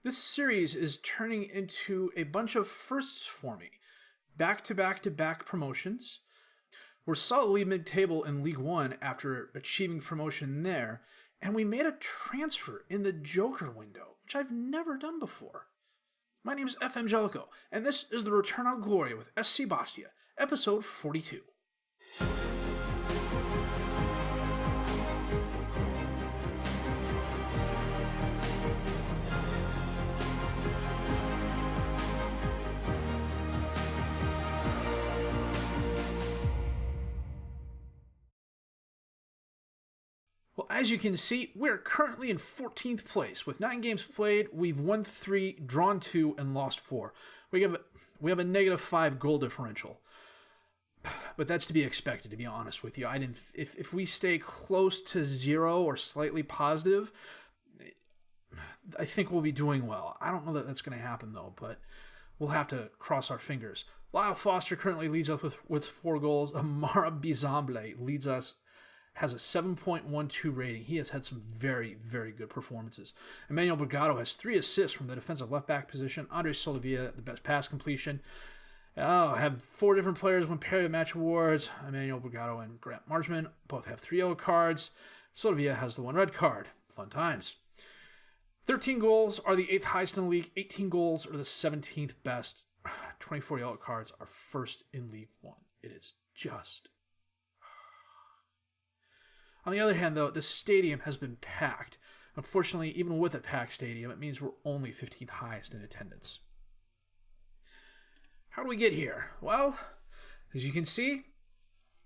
This series is turning into a bunch of firsts for me. Back-to-back-to-back promotions. We're solidly mid-table in League One after achieving promotion there, and we made a transfer in the Joker window, which I've never done before. My name is FM19, and this is the Return on Gloria with SC Bastia, episode 42. Well, as you can see, we're currently in 14th place. With 9 games played, we've won 3, drawn 2, and lost 4. We have a -5 goal differential. But that's to be expected, to be honest with you. If we stay close to 0 or slightly positive, I think we'll be doing well. I don't know that that's going to happen, though, but we'll have to cross our fingers. Lyle Foster currently leads us with 4 goals. Amara Bizamble has a 7.12 rating. He has had some very, very good performances. Emmanuel Brigado has 3 assists from the defensive left-back position. Andre Solovia, the best pass completion. Have 4 different players win Player of the Match awards. Emmanuel Brigado and Grant Marchman both have 3 yellow cards. Solovia has the 1 red card. Fun times. 13 goals are the 8th highest in the league. 18 goals are the 17th best. 24 yellow cards are first in League One. It is just... On the other hand, though, the stadium has been packed. Unfortunately, even with a packed stadium, it means we're only 15th highest in attendance. How do we get here? Well, as you can see,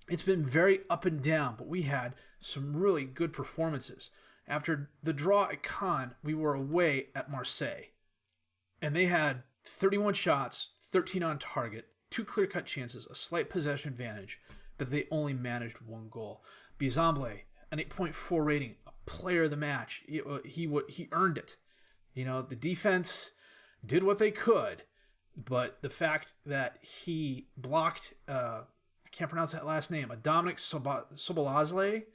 it's been very up and down, but we had some really good performances. After the draw at Cannes, we were away at Marseille, and they had 31 shots, 13 on target, 2 clear-cut chances, a slight possession advantage, but they only managed 1 goal. Bizamble, an 8.4 rating, a player of the match. He earned it. You know, the defense did what they could, but the fact that he blocked, I can't pronounce that last name, a Dominic Sobolazle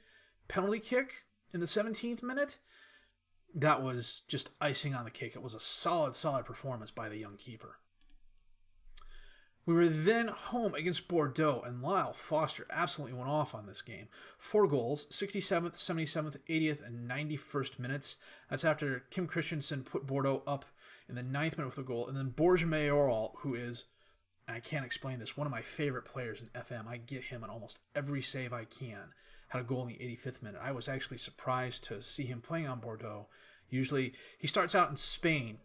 penalty kick in the 17th minute, that was just icing on the cake. It was a solid performance by the young keeper. We were then home against Bordeaux, and Lyle Foster absolutely went off on this game. 4 goals, 67th, 77th, 80th, and 91st minutes. That's after Kim Christensen put Bordeaux up in the 9th minute with a goal. And then Borja Mayoral, who is, and I can't explain this, one of my favorite players in FM. I get him in almost every save I can. Had a goal in the 85th minute. I was actually surprised to see him playing on Bordeaux. Usually, he starts out in Spain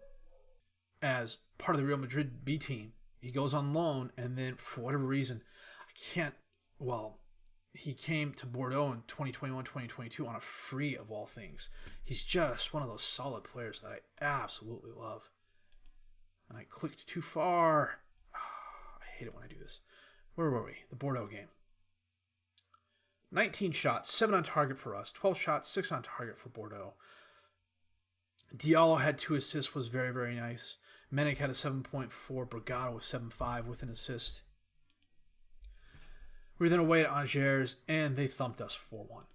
as part of the Real Madrid B team. He goes on loan, and then for whatever reason, he came to Bordeaux in 2021-2022 on a free of all things. He's just one of those solid players that I absolutely love. And I clicked too far. I hate it when I do this. Where were we? The Bordeaux game. 19 shots, 7 on target for us. 12 shots, 6 on target for Bordeaux. Diallo had 2 assists, was very, very nice. Menek had a 7.4. Brigado was 7.5 with an assist. We were then away at Angers, and they thumped us 4-1.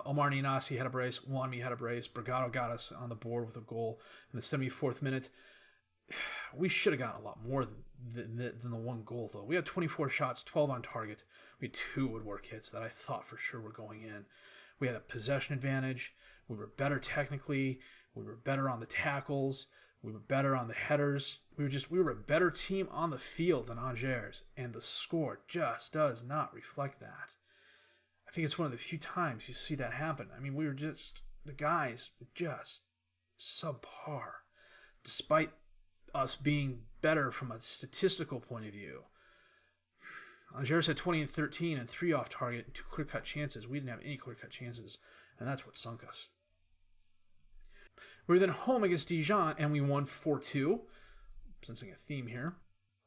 Omar Ninasi had a brace. Wanmi had a brace. Brigado got us on the board with a goal in the 74th minute. We should have gotten a lot more than the 1 goal, though. We had 24 shots, 12 on target. We had 2 woodwork hits that I thought for sure were going in. We had a possession advantage. We were better technically. We were better on the tackles. We were better on the headers. We were a better team on the field than Angers, and the score just does not reflect that. I think it's one of the few times you see that happen. I mean, the guys were just subpar, despite us being better from a statistical point of view. Angers had 20 and 13 and 3 off target and 2 clear-cut chances. We didn't have any clear-cut chances, and that's what sunk us. We were then home against Dijon, and we won 4-2. Sensing a theme here.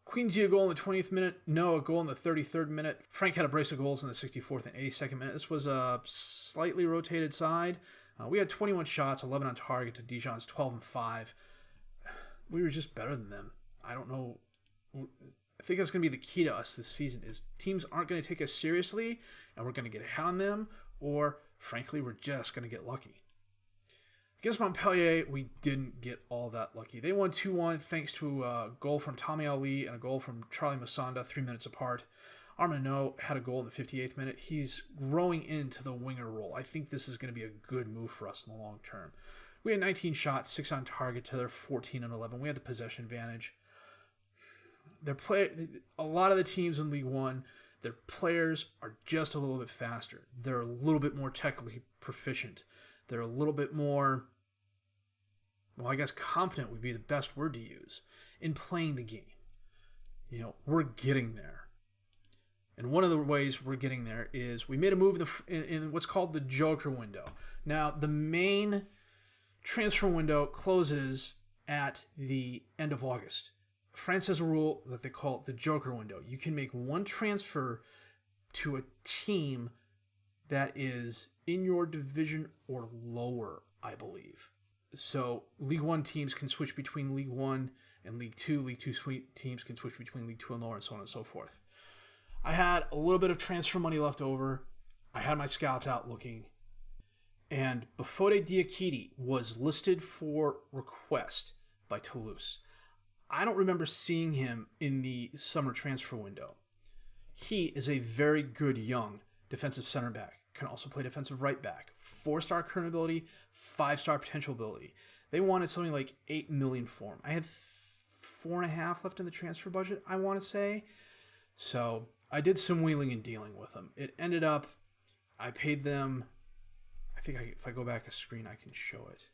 Quincy a goal in the 20th minute. Noah a goal in the 33rd minute. Frank had a brace of goals in the 64th and 82nd minute. This was a slightly rotated side. We had 21 shots, 11 on target to Dijon's 12 and 5. We were just better than them. I don't know. I think that's going to be the key to us this season is teams aren't going to take us seriously and we're going to get ahead on them, or frankly, we're just going to get lucky. Against Montpellier, we didn't get all that lucky. They won 2-1 thanks to a goal from Tommy Ali and a goal from Charlie Masanda 3 minutes apart. Armano had a goal in the 58th minute. He's growing into the winger role. I think this is going to be a good move for us in the long term. We had 19 shots, 6 on target to their 14 and 11. We had the possession advantage. A lot of the teams in League One, their players are just a little bit faster. They're a little bit more technically proficient. They're a little bit more, well, I guess confident would be the best word to use in playing the game. We're getting there. And one of the ways we're getting there is we made a move in what's called the Joker window. Now, the main transfer window closes at the end of August. France has a rule that they call the Joker window. You can make one transfer to a team that is in your division or lower, I believe. So League One teams can switch between League One and League Two. League Two teams can switch between League Two and lower, and so on and so forth. I had a little bit of transfer money left over. I had my scouts out looking. And Bafode Diakite was listed for request by Toulouse. I don't remember seeing him in the summer transfer window. He is a very good young defensive center back. Can also play defensive right back. 4-star current ability, 5-star potential ability. They wanted something like $8 million for him. I had 4.5 left in the transfer budget, I want to say. So I did some wheeling and dealing with them. It ended up, I paid them, if I go back a screen, I can show it.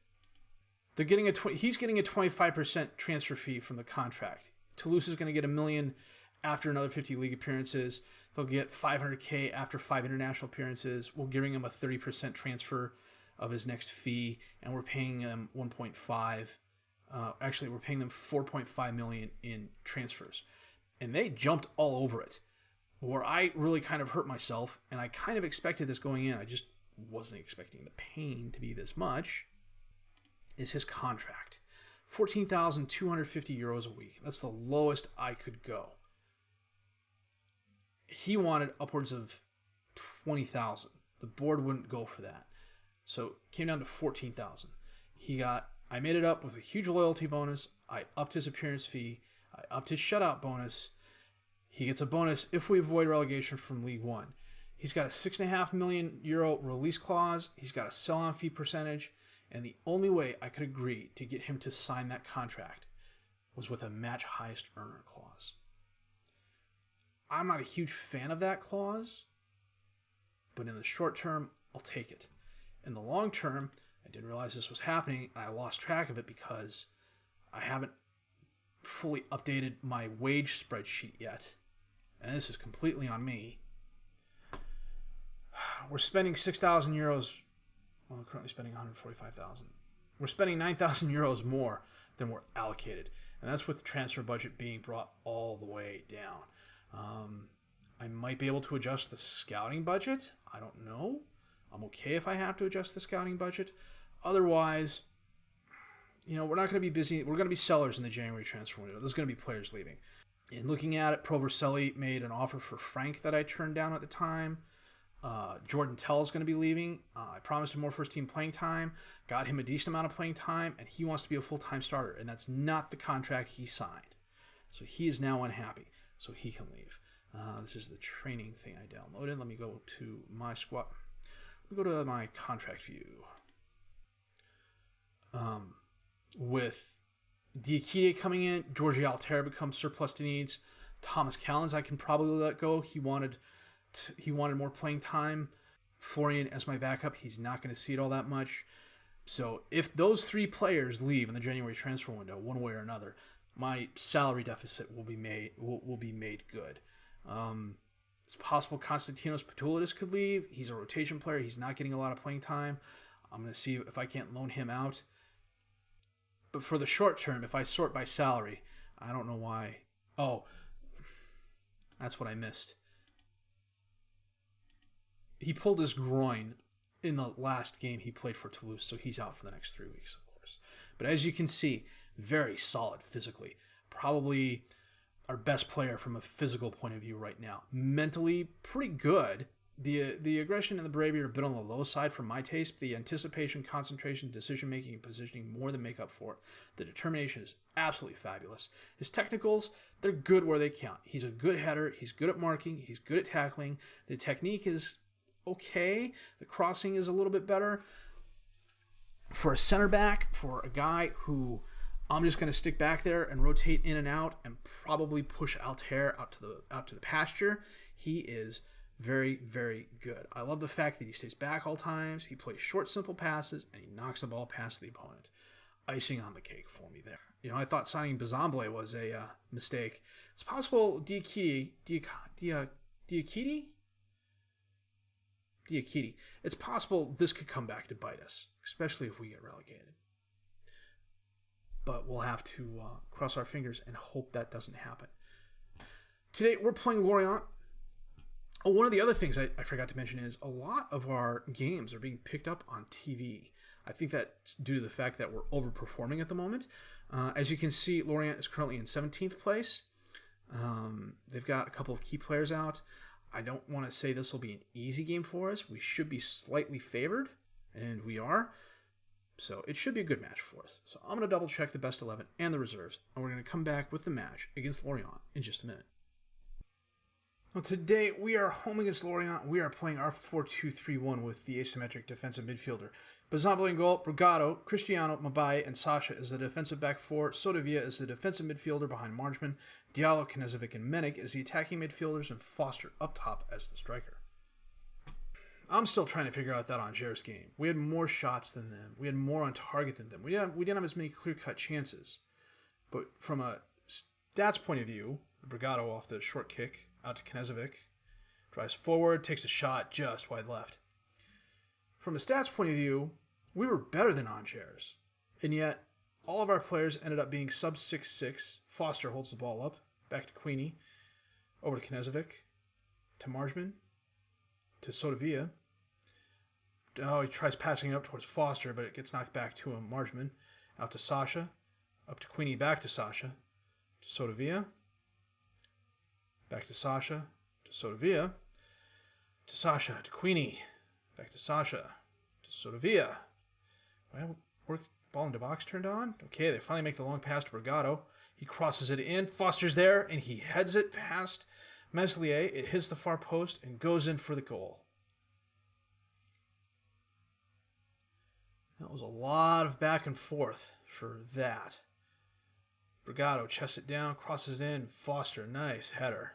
They're getting he's getting a 25% transfer fee from the contract. Toulouse is going to get $1 million after another 50 league appearances. They'll get $500K after 5 international appearances. We're giving him a 30% transfer of his next fee, and we're paying him 1.5. Actually, we're paying them $4.5 million in transfers, and they jumped all over it. Where I really kind of hurt myself, and I kind of expected this going in. I just wasn't expecting the pain to be this much. Is his contract. 14,250 euros a week. That's the lowest I could go. He wanted upwards of 20,000. The board wouldn't go for that. So it came down to 14,000. I made it up with a huge loyalty bonus. I upped his appearance fee. I upped his shutout bonus. He gets a bonus if we avoid relegation from League One. He's got a €6.5 million release clause. He's got a sell-on fee percentage. And the only way I could agree to get him to sign that contract was with a match highest earner clause. I'm not a huge fan of that clause, but in the short term, I'll take it. In the long term, I didn't realize this was happening, and I lost track of it because I haven't fully updated my wage spreadsheet yet. And this is completely on me. We're spending 6,000 euros. Well, we're currently spending 145,000. We're spending 9,000 euros more than we're allocated. And that's with the transfer budget being brought all the way down. I might be able to adjust the scouting budget. I don't know. I'm okay if I have to adjust the scouting budget. Otherwise, we're not going to be busy. We're going to be sellers in the January transfer window. There's going to be players leaving. In looking at it, Pro Vercelli made an offer for Frank that I turned down at the time. Jordan Tell is going to be leaving. I promised him more first-team playing time, got him a decent amount of playing time, and he wants to be a full-time starter, and that's not the contract he signed. So he is now unhappy, so he can leave. This is the training thing I downloaded. Let me go to my squad. Let me go to my contract view. With Diakite coming in, Georgie Altera becomes surplus to needs. Thomas Callens I can probably let go. He wanted more playing time. Florian as my backup, he's not going to see it all that much. So if those 3 players leave in the January transfer window, one way or another, my salary deficit will be made good. It's possible Konstantinos Patulidis could leave. He's a rotation player. He's not getting a lot of playing time. I'm going to see if I can't loan him out. But for the short term, if I sort by salary, I don't know why. Oh, that's what I missed. He pulled his groin in the last game he played for Toulouse, so he's out for the next 3 weeks, of course. But as you can see, very solid physically. Probably our best player from a physical point of view right now. Mentally, pretty good. The aggression and the bravery are a bit on the low side for my taste, but the anticipation, concentration, decision-making, and positioning more than make up for it. The determination is absolutely fabulous. His technicals, they're good where they count. He's a good header. He's good at marking. He's good at tackling. The technique is okay. The crossing is a little bit better. For a center back, for a guy who I'm just going to stick back there and rotate in and out and probably push Altair out to the pasture, he is very, very good. I love the fact that he stays back all times. He plays short, simple passes, and he knocks the ball past the opponent. Icing on the cake for me there. I thought signing Bazamble was a mistake. It's possible Diakite. It's possible this could come back to bite us, especially if we get relegated. But we'll have to cross our fingers and hope that doesn't happen. Today, we're playing Lorient. Oh, one of the other things I forgot to mention is a lot of our games are being picked up on TV. I think that's due to the fact that we're overperforming at the moment. As you can see, Lorient is currently in 17th place. They've got a couple of key players out. I don't want to say this will be an easy game for us. We should be slightly favored, and we are. So it should be a good match for us. So I'm going to double check the best 11 and the reserves, and we're going to come back with the match against Lorient in just a minute. Well, today we are home against Lorient. We are playing our 4-2-3-1 with the asymmetric defensive midfielder. Bazamble in goal, Brigado, Cristiano, Mabai, and Sasha is the defensive back four. Sotavia is the defensive midfielder behind Marjman. Diallo, Knezovic, and Menik is the attacking midfielders, and Foster up top as the striker. I'm still trying to figure out that Angers game. We had more shots than them. We had more on target than them. We didn't have as many clear-cut chances. But from a stats point of view, Brigado off the short kick out to Knezovic, drives forward, takes a shot just wide left. From a stats point of view, we were better than Angers, and yet all of our players ended up being sub 6'6". Foster holds the ball up, back to Queenie, over to Knezovic, to Marjman, to Sotavia. Oh, he tries passing it up towards Foster, but it gets knocked back to him. Marjman, out to Sasha, up to Queenie, back to Sasha, to Sotavia, back to Sasha, to Sotavia, to Sasha, to Queenie, back to Sasha, to Sotavia. Well, ball into box turned on. Okay, they finally make the long pass to Brigado. He crosses it in. Foster's there, and he heads it past Meslier. It hits the far post and goes in for the goal. That was a lot of back and forth for that. Brigado chests it down, crosses it in. Foster, nice header.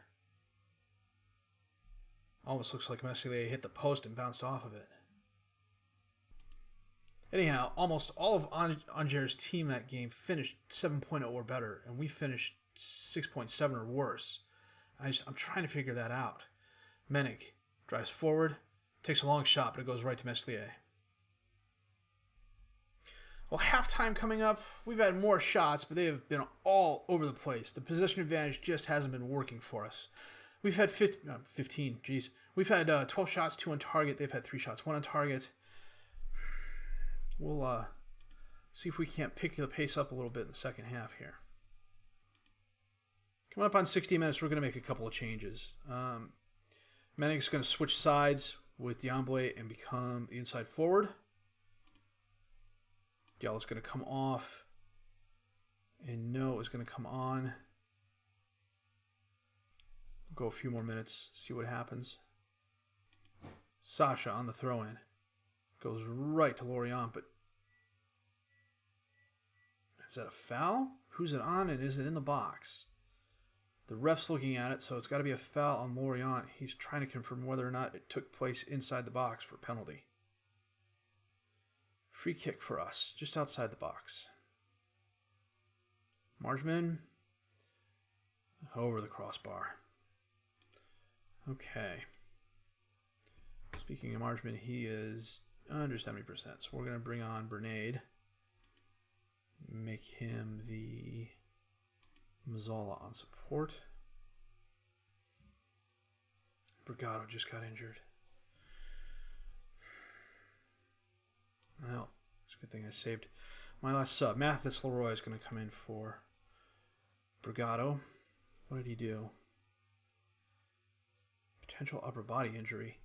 Almost looks like Meslier hit the post and bounced off of it. Anyhow, almost all of Angers' team that game finished 7.0 or better, and we finished 6.7 or worse. I'm trying to figure that out. Menik drives forward, takes a long shot, but it goes right to Meslier. Well, halftime coming up. We've had more shots, but they have been all over the place. The possession advantage just hasn't been working for us. We've had 15, geez. We've had 12 shots, 2 on target. They've had 3 shots, 1 on target. We'll see if we can't pick the pace up a little bit in the second half here. Coming up on 60 minutes, we're going to make a couple of changes. Menik's going to switch sides with Diamble and become the inside forward. Diallo's going to come off. And No is going to come on. Go a few more minutes, see what happens. Sasha on the throw-in. Goes right to Lorient, but is that a foul? Who's it on, and is it in the box? The ref's looking at it, so it's got to be a foul on Lorient. He's trying to confirm whether or not it took place inside the box for penalty. Free kick for us, just outside the box. Marjman over the crossbar. Okay. Speaking of Marjman, he is under 70%. So we're going to bring on Bernade. Make him the Mazzola on support. Brigado just got injured. Well, it's a good thing I saved my last sub. Mathis Leroy is going to come in for Brigado. What did he do? Potential upper body injury.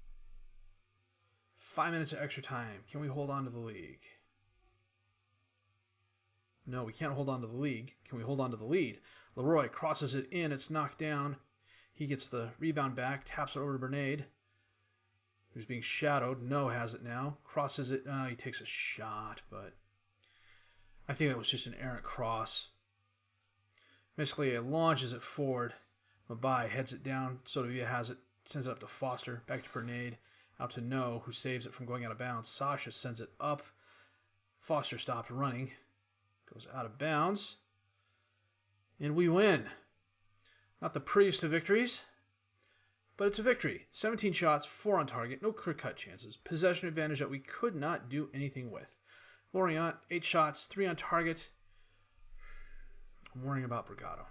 5 minutes of extra time. Can we hold on to the league? No, we can't hold on to the league. Can we hold on to the lead? Leroy crosses it in. It's knocked down. He gets the rebound back. Taps it over to Bernade, who's being shadowed. No has it now. Crosses it. He takes a shot, but I think that was just an errant cross. Meslier launches it forward. Mabai heads it down. Sotavia has it. Sends it up to Foster. Back to Bernade. Out to No, who saves it from going out of bounds. Sasha sends it up. Foster stopped running. Goes out of bounds. And we win. Not the prettiest of victories, but it's a victory. 17 shots, 4 on target, no clear-cut chances. Possession advantage that we could not do anything with. Lorient, 8 shots, 3 on target. I'm worrying about Brigado.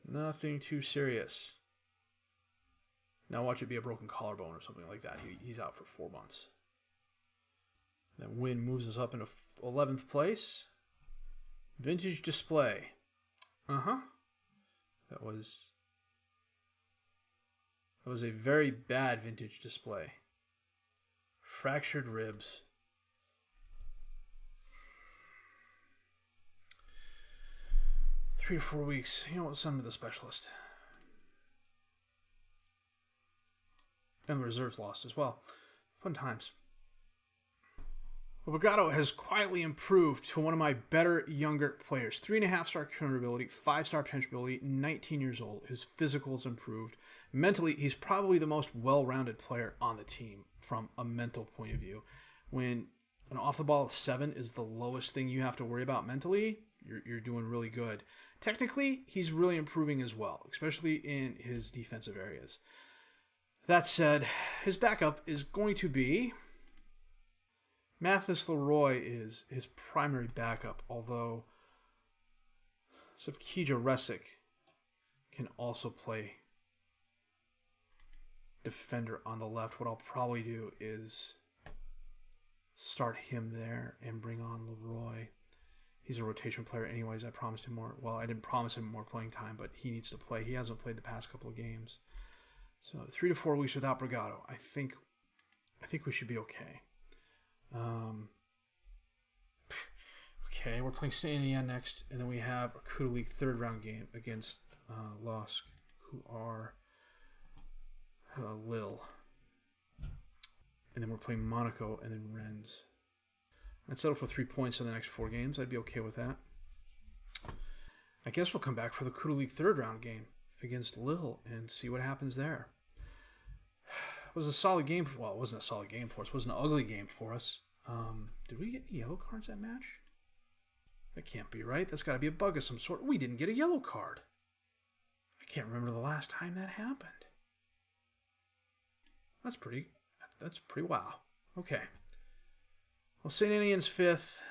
Nothing too serious. Now watch it be a broken collarbone or something like that. He's out for 4 months. That win moves us up into 11th place. Vintage display. That was a very bad vintage display. Fractured ribs. Three to 4 weeks. You know what? Send me the specialist. And the reserves lost as well. Fun times. Well, Brigado has quietly improved to one of my better younger players. 3.5-star counter ability, 5-star potential ability, 19 years old. His physical's improved. Mentally, he's probably the most well-rounded player on the team from a mental point of view. When an off-the-ball of 7 is the lowest thing you have to worry about mentally, you're doing really good. Technically, he's really improving as well, especially in his defensive areas. That said, his backup is going to be... Mathis Leroy is his primary backup, although Savkija Resic can also play defender on the left. What I'll probably do is start him there and bring on Leroy. He's a rotation player anyways. I promised him more. Well, I didn't promise him more playing time, but he needs to play. He hasn't played the past couple of games. So 3 to 4 weeks without Brigado. I think we should be okay. Okay, we're playing Saint Etienne next, and then we have a Kudu League third round game against Losk, who are Lille. And then we're playing Monaco and then Rennes. I'd settle for 3 points in the next 4 games. I'd be okay with that. I guess we'll come back for the Kudu League third round game against Lille and see what happens there. It was a solid game. Well, it wasn't a solid game for us. It was an ugly game for us. Did we get any yellow cards that match? That can't be right. That's got to be a bug of some sort. We didn't get a yellow card. I can't remember the last time that happened. That's pretty wow. Okay. Well, St. Etienne's 5th.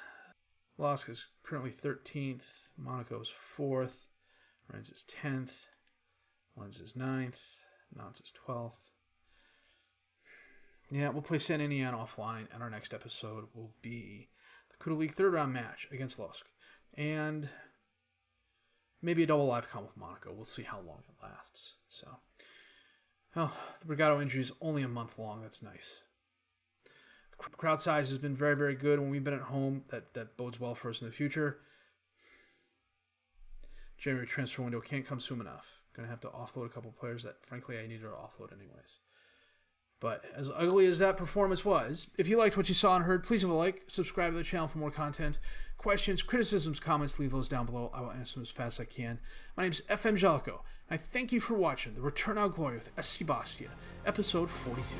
Losk is currently 13th. Monaco is 4th. Rennes is 10th. Lens is 9th. Nantes is 12th. Yeah, we'll play Saint Etienne offline, and our next episode will be the Kudu League third round match against Losk. And maybe a double live com with Monaco. We'll see how long it lasts. So, well, the Brigado injury is only a month long. That's nice. The crowd size has been very, very good when we've been at home. That bodes well for us in the future. January transfer window can't come soon enough. Going to have to offload a couple players that, frankly, I needed to offload anyways. But as ugly as that performance was, if you liked what you saw and heard, please have a like, subscribe to the channel for more content. Questions, criticisms, comments, leave those down below. I will answer them as fast as I can. My name is FM19. I thank you for watching the Ritornu Gloria with SC Bastia, episode 42.